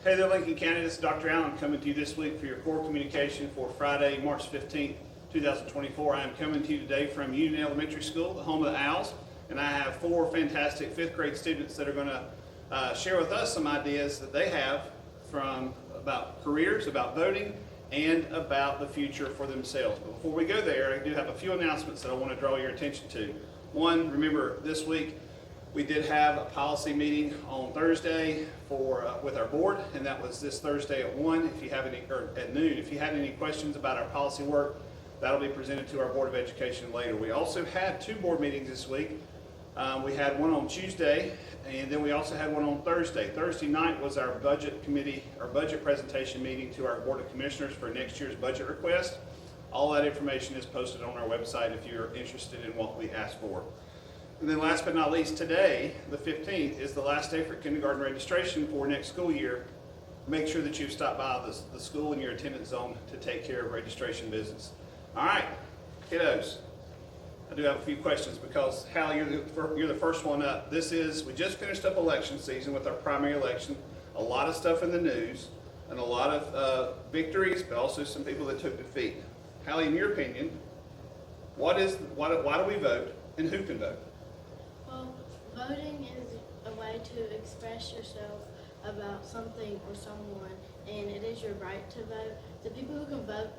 Hey there, Lincoln County. This is Dr. Allen coming to you this week for your core communication for Friday, March 15th, 2024. I am coming to you today from Union Elementary School, the home of the Owls, and I have four fantastic fifth grade students that are going to share with us some ideas that they have about careers, about voting, and about the future for themselves. But before we go there, I do have a few announcements that I want to draw your attention to. One, remember this week we did have a policy meeting on Thursday with our board, and that was this Thursday at 1. If you have any, or at noon, if you had any questions about our policy work, that'll be presented to our Board of Education later. We also had two board meetings this week. We had one on Tuesday, and then we also had one on Thursday. Thursday night was our budget committee, our budget presentation meeting to our Board of Commissioners for next year's budget request. All that information is posted on our website if you're interested in what we asked for. And then last but not least, today, the 15th, is the last day for kindergarten registration for next school year. Make sure that you've stopped by the school in your attendance zone to take care of registration business. All right, kiddos, I do have a few questions because, Hallie, you're the first one up. We just finished up election season with our primary election. A lot of stuff in the news and a lot of victories, but also some people that took defeat. Hallie, in your opinion, why do we vote and who can vote? Well, voting is a way to express yourself about something or someone, and it is your right to vote. The people who can vote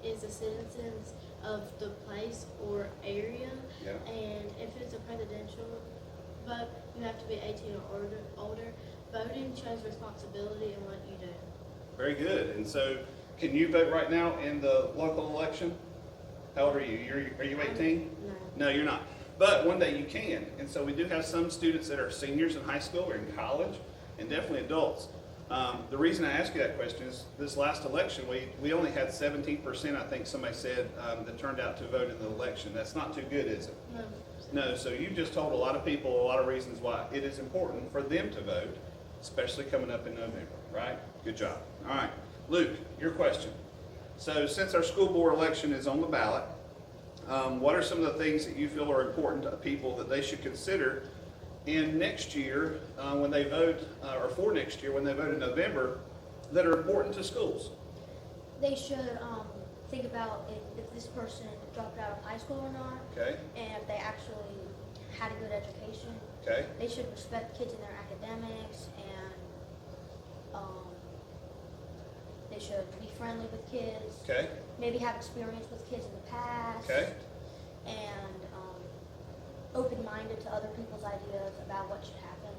is the citizens of the place or area, Yeah. and if it's a presidential vote, you have to be 18 or older. Voting shows responsibility in what you do. Very good. And so, can you vote right now in the local election? How old are you? Are you 18? No. No, you're not. But one day you can. And so we do have some students that are seniors in high school or in college, and definitely adults. The reason I ask you that question is this last election, we only had 17%, I think somebody said, that turned out to vote in the election. That's not too good, is it? No. No, so you just told a lot of people a lot of reasons why it is important for them to vote, especially coming up in November, right? Good job. All right. Luke, your question. So since our school board election is on the ballot, what are some of the things that you feel are important to people that they should consider in next year when they vote, or for next year when they vote in November, that are important to schools? They should think about if this person dropped out of high school or not, Okay. and if they actually had a good education. Okay. They should respect kids in their academics, and they should be friendly with kids. Okay. Maybe have experience with kids in the past. Okay. And open-minded to other people's ideas about what should happen.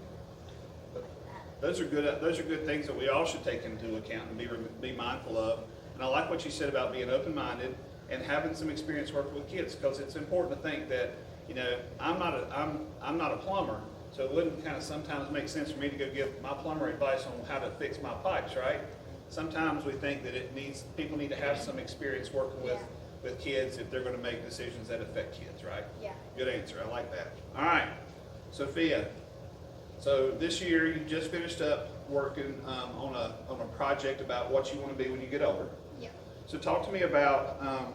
Like that. Those are good things that we all should take into account and be mindful of. And I like what you said about being open-minded and having some experience working with kids, because it's important to think that, you know, I'm not a plumber, so it wouldn't kind of sometimes make sense for me to go give my plumber advice on how to fix my pipes, right? Sometimes we think that people need to have some experience working with kids if they're going to make decisions that affect kids, right? Yeah. Good answer. I like that. All right, Sophia. So this year you just finished up working on a project about what you want to be when you get older. Yeah. So talk to me about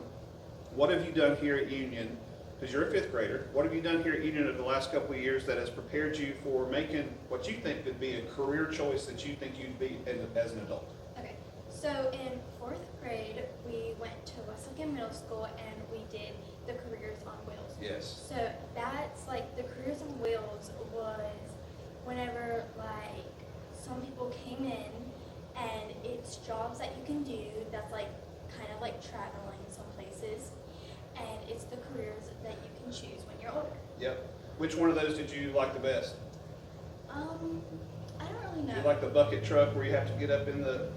what have you done here at Union, because you're a fifth grader. What have you done here at Union over the last couple of years that has prepared you for making what you think could be a career choice that you think you'd be as an adult? Okay, so in fourth grade, we went to West Lincoln Middle School and we did the Careers on Wheels. Yes. So that's like the Careers on Wheels was whenever like some people came in and it's jobs that you can do that's like kind of like traveling some places, and it's the careers that you can choose when you're older. Yep. Which one of those did you like the best? I don't really know. Do you like the bucket truck where you have to get up in the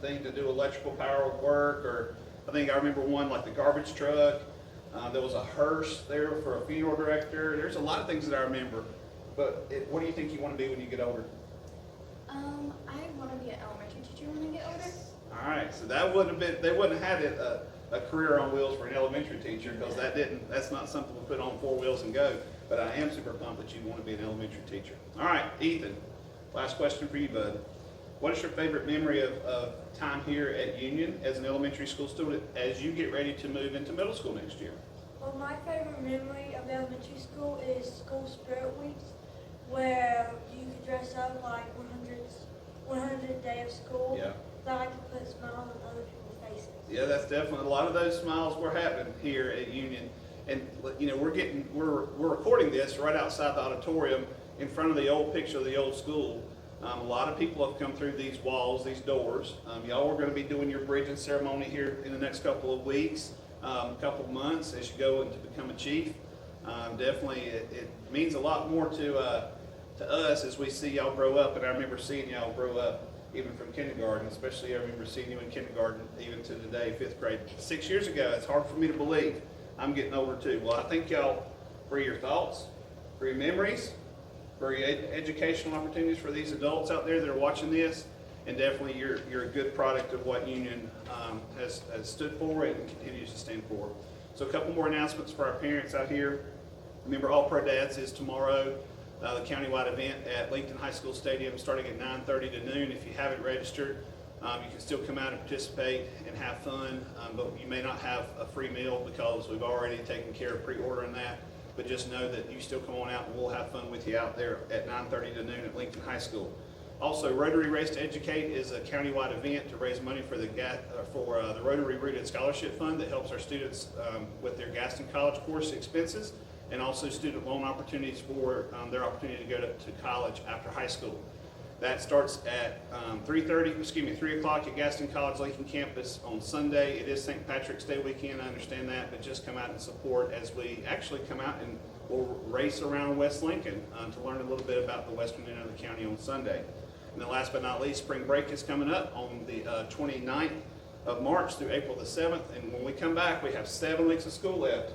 thing to do electrical power work, or I think I remember one like the garbage truck. There was a hearse there for a funeral director. There's a lot of things that I remember. But what do you think you want to be when you get older? I want to be an elementary teacher when I get older. All right, so they wouldn't have had a career on wheels for an elementary teacher, because that's not something we put on 4 wheels and go. But I am super pumped that you want to be an elementary teacher. All right, Ethan, last question for you, bud. What is your favorite memory of time here at Union as an elementary school student as you get ready to move into middle school next year? Well, my favorite memory of elementary school is school spirit weeks, where you could dress up like 100 100th day of school. Yeah. I like to put smiles on other people's faces. Yeah, that's definitely, a lot of those smiles were happening here at Union. And, you know, we're recording this right outside the auditorium in front of the old picture of the old school. A lot of people have come through these walls, these doors. Y'all are going to be doing your bridging ceremony here in the next couple of weeks, couple of months as you go to become a chief. Definitely, it means a lot more to us as we see y'all grow up. And I remember seeing y'all grow up even from kindergarten, especially I remember seeing you in kindergarten even to today, 5th grade. 6 years ago, it's hard for me to believe. I'm getting older too. Well, I thank y'all for your thoughts, for your memories, for your educational opportunities for these adults out there that are watching this, and definitely you're a good product of what Union has stood for and continues to stand for. So a couple more announcements for our parents out here. Remember, All Pro Dads is tomorrow, the countywide event at Lincoln High School Stadium starting at 9:30 to noon. If you haven't registered, you can still come out and participate and have fun, but you may not have a free meal because we've already taken care of pre-ordering that. But just know that you still come on out and we'll have fun with you out there at 9:30 to noon at Lincoln High School. Also, Rotary Race to Educate is a countywide event to raise money for the Rotary Rooted Scholarship Fund that helps our students with their Gaston College course expenses, and also student loan opportunities for their opportunity to go to college after high school. That starts at 3 o'clock at Gaston College Lincoln campus on Sunday. It is St. Patrick's Day weekend, I understand that, but just come out and support as we actually come out and we'll race around West Lincoln to learn a little bit about the western end of the county on Sunday. And then last but not least, spring break is coming up on the 29th of March through April the 7th. And when we come back, we have 7 weeks of school left.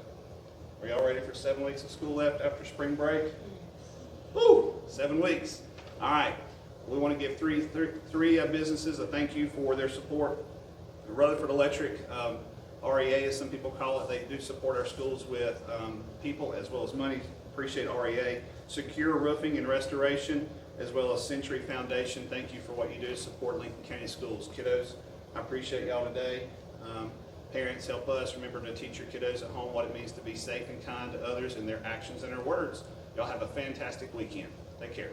Are y'all ready for 7 weeks of school left after spring break? Woo! 7 weeks. All right. We want to give three businesses a thank you for their support. Rutherford Electric, REA as some people call it, they do support our schools with people as well as money. Appreciate REA. Secure Roofing and Restoration, as well as Century Foundation. Thank you for what you do to support Lincoln County Schools. Kiddos, I appreciate y'all today. Parents, help us remember to teach your kiddos at home what it means to be safe and kind to others in their actions and their words. Y'all have a fantastic weekend. Take care.